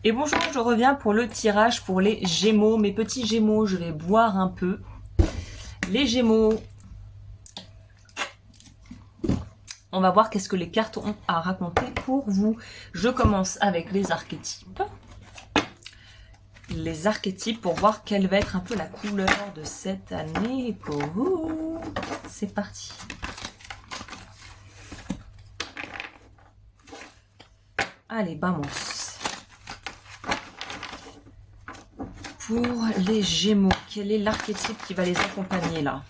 Et bonjour, je reviens pour le tirage pour les Gémeaux. Mes petits Gémeaux, je vais boire un peu. Les Gémeaux, on va voir qu'est-ce que les cartes ont à raconter pour vous. Je commence avec les archétypes. Les archétypes pour voir quelle va être un peu la couleur de cette année pour vous. C'est parti. Allez, vamos. Pour les Gémeaux, quel est l'archétype qui va les accompagner là?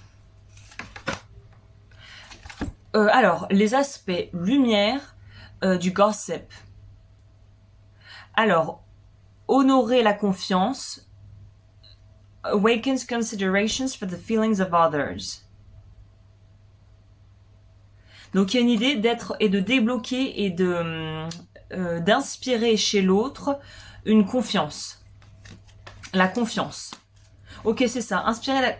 Alors, les aspects lumière du gossip. Alors, honorer la confiance. Awakens considerations for the feelings of others. Donc, il y a une idée d'être et de débloquer et de d'inspirer chez l'autre une confiance. La confiance. Ok, c'est ça. Inspirer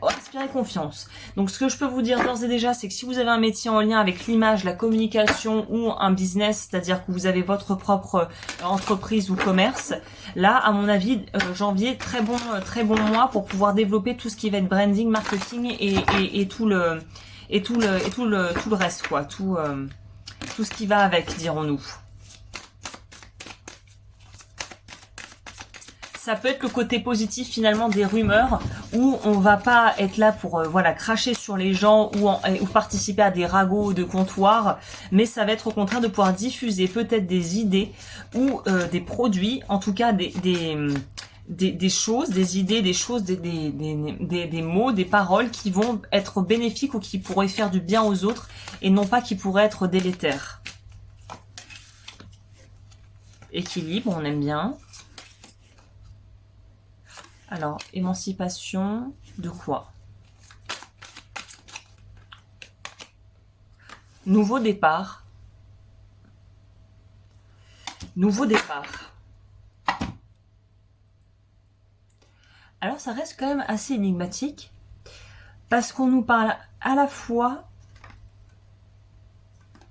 confiance. Donc, ce que je peux vous dire d'ores et déjà, c'est que si vous avez un métier en lien avec l'image, la communication ou un business, c'est-à-dire que vous avez votre propre entreprise ou commerce, là, à mon avis, janvier, très bon mois pour pouvoir développer tout ce qui va être branding, marketing et tout le reste, quoi. Tout ce qui va avec, dirons-nous. Ça peut être le côté positif finalement des rumeurs où on va pas être là pour voilà cracher sur les gens ou participer à des ragots de comptoir, mais ça va être au contraire de pouvoir diffuser peut-être des idées ou des produits, en tout cas des choses, des idées, des choses, des mots, des paroles qui vont être bénéfiques ou qui pourraient faire du bien aux autres et non pas qui pourraient être délétères. Équilibre, on aime bien. Alors, émancipation de quoi? Nouveau départ. Nouveau départ. Alors, ça reste quand même assez énigmatique parce qu'on nous parle à la fois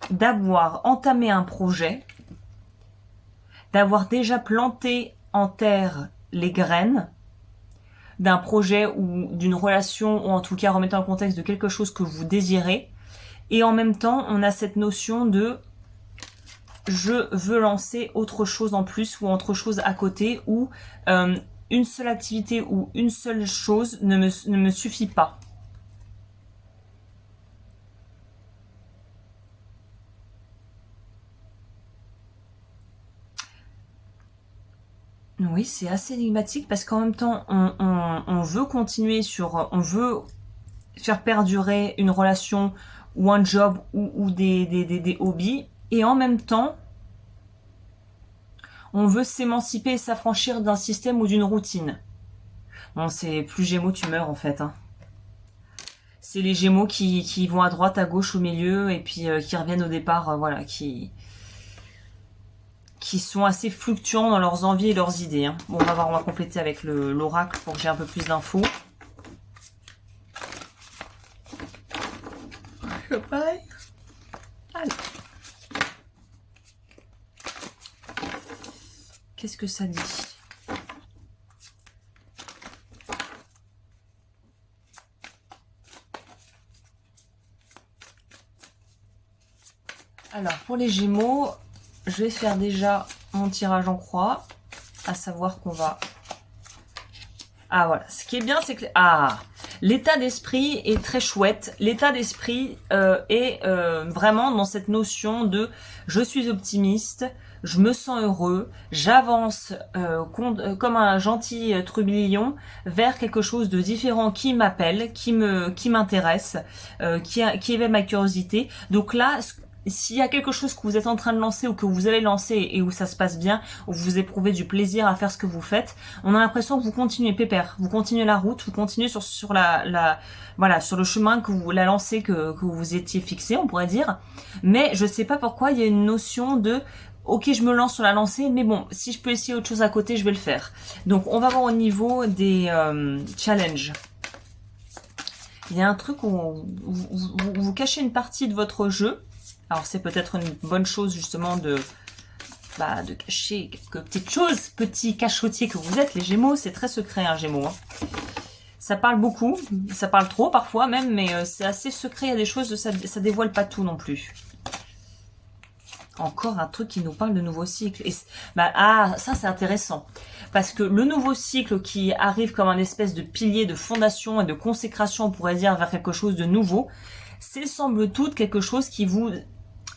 d'avoir entamé un projet, d'avoir déjà planté en terre les graines, d'un projet ou d'une relation, ou en tout cas remettant en contexte de quelque chose que vous désirez. Et en même temps, on a cette notion de je veux lancer autre chose en plus ou autre chose à côté, ou une seule activité ou une seule chose ne me suffit pas. Oui, c'est assez énigmatique parce qu'en même temps, on veut continuer on veut faire perdurer une relation ou un job ou des hobbies, et en même temps, on veut s'émanciper et s'affranchir d'un système ou d'une routine. Bon, c'est plus Gémeaux, tu meurs en fait. Hein. C'est les Gémeaux qui vont à droite, à gauche, au milieu, et puis qui reviennent au départ, voilà, qui sont assez fluctuants dans leurs envies et leurs idées. Hein. Bon, on va compléter avec l'oracle pour que j'ai un peu plus d'infos. Bye. Allez. Qu'est-ce que ça dit? Alors, pour les Gémeaux, je vais faire déjà mon tirage en croix, à savoir qu'on va... Ah voilà, ce qui est bien, c'est que... Ah, l'état d'esprit est très chouette. L'état d'esprit est vraiment dans cette notion de je suis optimiste, je me sens heureux, j'avance comme un gentil trublion vers quelque chose de différent qui m'appelle, qui m'intéresse, qui éveille ma curiosité. Donc là, s'il y a quelque chose que vous êtes en train de lancer ou que vous allez lancer et où ça se passe bien, où vous éprouvez du plaisir à faire ce que vous faites, on a l'impression que vous continuez pépère, vous continuez la route, vous continuez sur voilà, sur le chemin la lancée que vous étiez fixé, on pourrait dire. Mais je sais pas pourquoi il y a une notion de ok, je me lance sur la lancée, mais bon, si je peux essayer autre chose à côté, je vais le faire. Donc on va voir au niveau des challenges. Il y a un truc où vous cachez une partie de votre jeu. Alors c'est peut-être une bonne chose justement de cacher quelques petites choses, petits cachotiers que vous êtes, les Gémeaux. C'est très secret, un Gémeaux. Hein. Ça parle beaucoup, ça parle trop parfois même, mais c'est assez secret. Il y a des choses, ça dévoile pas tout non plus. Encore un truc qui nous parle de nouveau cycle. Et ça c'est intéressant. Parce que le nouveau cycle qui arrive comme un espèce de pilier de fondation et de consécration, on pourrait dire, vers quelque chose de nouveau, c'est semble tout quelque chose qui vous...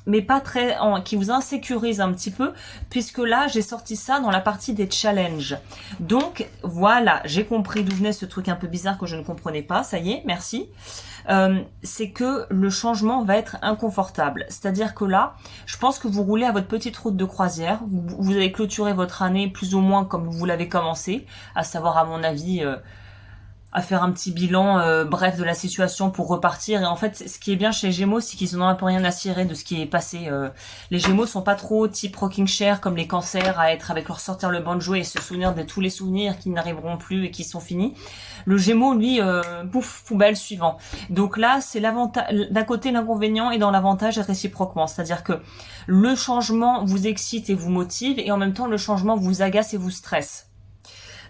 mais pas très, qui vous insécurise un petit peu, puisque là, j'ai sorti ça dans la partie des challenges. Donc, voilà, j'ai compris d'où venait ce truc un peu bizarre que je ne comprenais pas, ça y est, merci. C'est que le changement va être inconfortable. C'est-à-dire que là, je pense que vous roulez à votre petite route de croisière, vous avez clôturé votre année plus ou moins comme vous l'avez commencé, à savoir, à mon avis... à faire un petit bilan bref de la situation pour repartir. Et en fait, ce qui est bien chez les Gémeaux, c'est qu'ils n'ont un peu rien à cirer de ce qui est passé. Les Gémeaux sont pas trop type rocking chair comme les Cancers, à être avec leur sortir le banjo et se souvenir de tous les souvenirs qui n'arriveront plus et qui sont finis. Le Gémeaux, lui, pouf, poubelle, suivant. Donc là, c'est l'avantage, d'un côté l'inconvénient et dans l'avantage réciproquement. C'est-à-dire que le changement vous excite et vous motive, et en même temps le changement vous agace et vous stresse.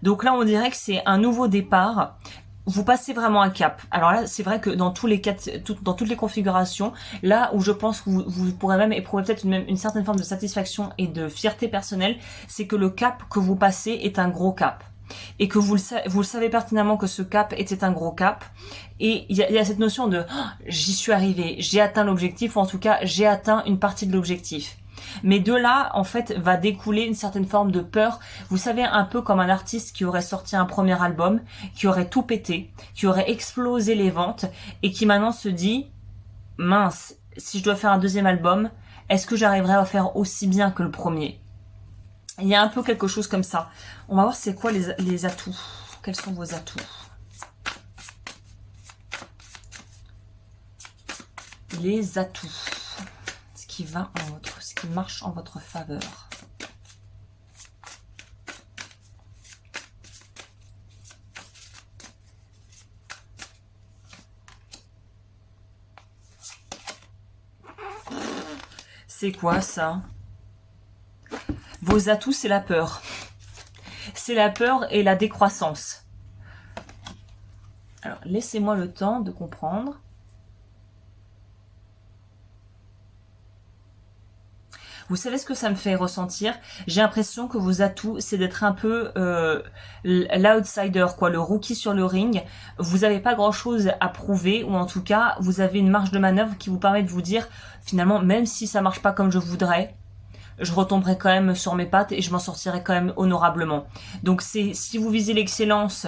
Donc là, on dirait que c'est un nouveau départ. Vous passez vraiment un cap. Alors là, c'est vrai que dans tous les cas, dans toutes les configurations, là où je pense que vous pourrez même éprouver peut-être une certaine forme de satisfaction et de fierté personnelle, c'est que le cap que vous passez est un gros cap. Et que vous le savez pertinemment que ce cap était un gros cap. Et il y a cette notion de j'y suis arrivé, j'ai atteint l'objectif, ou en tout cas, j'ai atteint une partie de l'objectif. Mais de là, en fait, va découler une certaine forme de peur. Vous savez, un peu comme un artiste qui aurait sorti un premier album, qui aurait tout pété, qui aurait explosé les ventes, et qui maintenant se dit, mince, si je dois faire un deuxième album, est-ce que j'arriverai à faire aussi bien que le premier? Il y a un peu quelque chose comme ça. On va voir c'est quoi les atouts. Quels sont vos atouts? Les atouts. Qui marche en votre faveur. C'est quoi ça? Vos atouts, c'est la peur. C'est la peur et la décroissance. Alors, laissez-moi le temps de comprendre. Vous savez ce que ça me fait ressentir? J'ai l'impression que vos atouts, c'est d'être un peu l'outsider, quoi, le rookie sur le ring. Vous n'avez pas grand-chose à prouver, ou en tout cas, vous avez une marge de manœuvre qui vous permet de vous dire, finalement, même si ça marche pas comme je voudrais, je retomberai quand même sur mes pattes et je m'en sortirai quand même honorablement. Donc si vous visez l'excellence,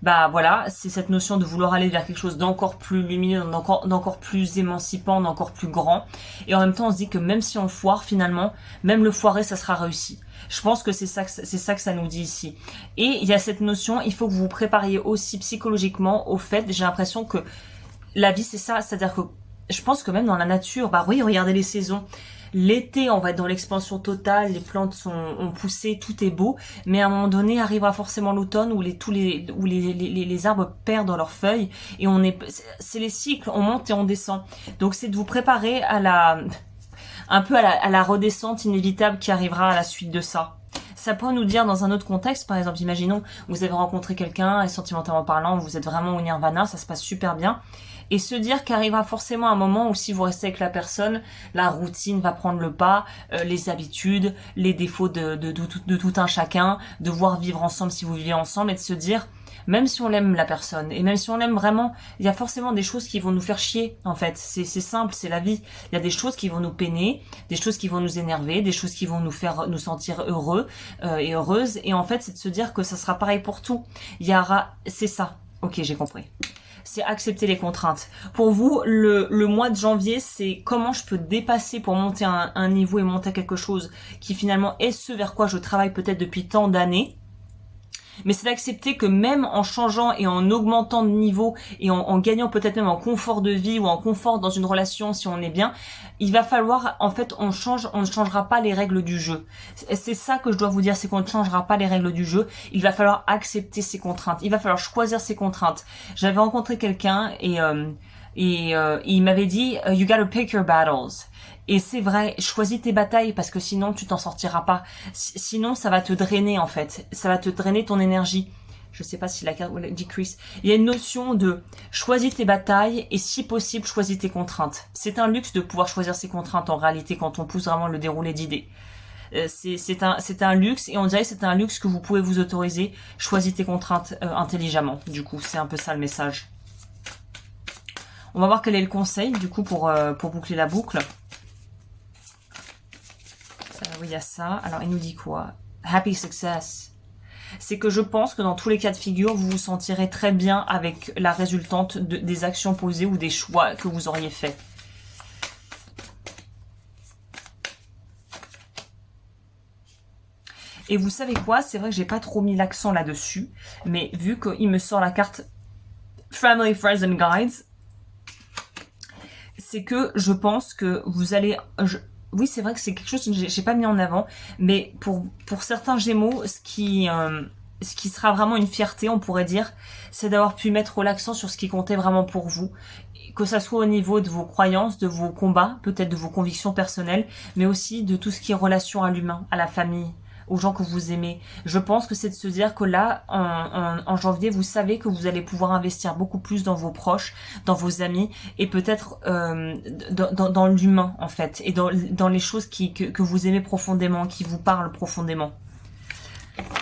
voilà, c'est cette notion de vouloir aller vers quelque chose d'encore plus lumineux, d'encore plus émancipant, d'encore plus grand. Et en même temps, on se dit que même si on foire, finalement, même le foiré, ça sera réussi. Je pense que c'est ça que ça nous dit ici. Et il y a cette notion, il faut que vous vous prépariez aussi psychologiquement au fait, j'ai l'impression que la vie, c'est ça. C'est-à-dire que je pense que même dans la nature, oui, regardez les saisons. L'été, on va être dans l'expansion totale, les plantes ont poussé, tout est beau, mais à un moment donné arrivera forcément l'automne où les arbres perdent leurs feuilles et c'est les cycles, on monte et on descend. Donc c'est de vous préparer à la redescente inévitable qui arrivera à la suite de ça. Ça pourrait nous dire dans un autre contexte, par exemple, imaginons, vous avez rencontré quelqu'un et sentimentalement parlant, vous êtes vraiment au nirvana, ça se passe super bien. Et se dire qu'arrivera forcément un moment où si vous restez avec la personne, la routine va prendre le pas, les habitudes, les défauts de tout un chacun, devoir vivre ensemble si vous vivez ensemble, et de se dire, même si on aime la personne, et même si on l'aime vraiment, il y a forcément des choses qui vont nous faire chier, en fait. C'est simple, c'est la vie. Il y a des choses qui vont nous peiner, des choses qui vont nous énerver, des choses qui vont nous faire nous sentir heureux et heureuses, et en fait, c'est de se dire que ça sera pareil pour tout. C'est ça. Ok, j'ai compris. C'est accepter les contraintes. Pour vous, le mois de janvier, c'est comment je peux dépasser pour monter un niveau et monter quelque chose qui finalement est ce vers quoi je travaille peut-être depuis tant d'années. Mais c'est d'accepter que même en changeant et en augmentant de niveau et en gagnant peut-être même en confort de vie ou en confort dans une relation si on est bien, il va falloir, en fait, on ne changera pas les règles du jeu. C'est ça que je dois vous dire, c'est qu'on ne changera pas les règles du jeu. Il va falloir accepter ses contraintes. Il va falloir choisir ses contraintes. J'avais rencontré quelqu'un et il m'avait dit, you gotta pick your battles. Et c'est vrai, choisis tes batailles parce que sinon tu t'en sortiras pas. Sinon ça va te drainer en fait. Ça va te drainer ton énergie. Je sais pas si la carte decrease. Il y a une notion de choisis tes batailles et si possible choisis tes contraintes. C'est un luxe de pouvoir choisir ses contraintes en réalité quand on pousse vraiment le déroulé d'idées. C'est un luxe et on dirait que c'est un luxe que vous pouvez vous autoriser. Choisis tes contraintes intelligemment. Du coup, c'est un peu ça le message. On va voir quel est le conseil du coup pour boucler la boucle. Oui, il y a ça. Alors, il nous dit quoi? Happy success. C'est que je pense que dans tous les cas de figure, vous vous sentirez très bien avec la résultante des actions posées ou des choix que vous auriez faits. Et vous savez quoi? C'est vrai que j'ai pas trop mis l'accent là-dessus, mais vu qu'il me sort la carte Family, Friends and Guides, c'est que je pense que vous allez... Oui, c'est vrai que c'est quelque chose que j'ai pas mis en avant, mais pour certains Gémeaux, ce qui sera vraiment une fierté, on pourrait dire, c'est d'avoir pu mettre l'accent sur ce qui comptait vraiment pour vous, que ça soit au niveau de vos croyances, de vos combats, peut-être de vos convictions personnelles, mais aussi de tout ce qui est relation à l'humain, à la famille, aux gens que vous aimez. Je pense que c'est de se dire que là, en janvier, vous savez que vous allez pouvoir investir beaucoup plus dans vos proches, dans vos amis, et peut-être dans l'humain, en fait, et dans les choses que vous aimez profondément, qui vous parlent profondément.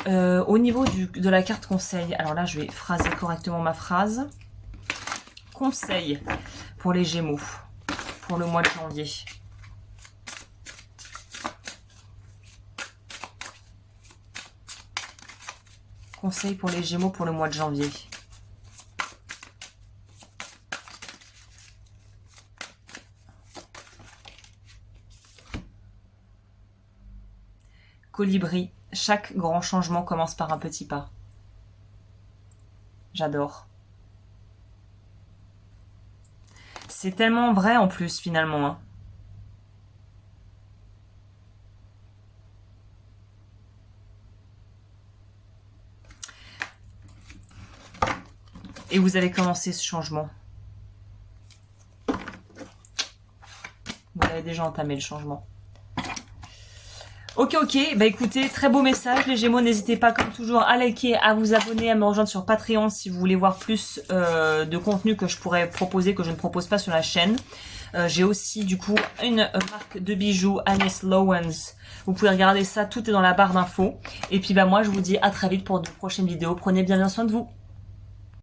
Au niveau de la carte conseil, alors là, je vais phraser correctement ma phrase. Conseil pour les Gémeaux, pour le mois de janvier. Conseil pour les Gémeaux pour le mois de janvier. Colibri, chaque grand changement commence par un petit pas. J'adore. C'est tellement vrai en plus finalement. Hein. Et vous avez commencé ce changement. Vous avez déjà entamé le changement. Ok, bah écoutez, très beau message les Gémeaux, n'hésitez pas comme toujours à liker, à vous abonner, à me rejoindre sur Patreon si vous voulez voir plus de contenu que je pourrais proposer, que je ne propose pas sur la chaîne. J'ai aussi du coup une marque de bijoux, Agnès Lowens. Vous pouvez regarder ça, tout est dans la barre d'infos. Et puis bah moi je vous dis à très vite pour de prochaines vidéos, prenez bien soin de vous.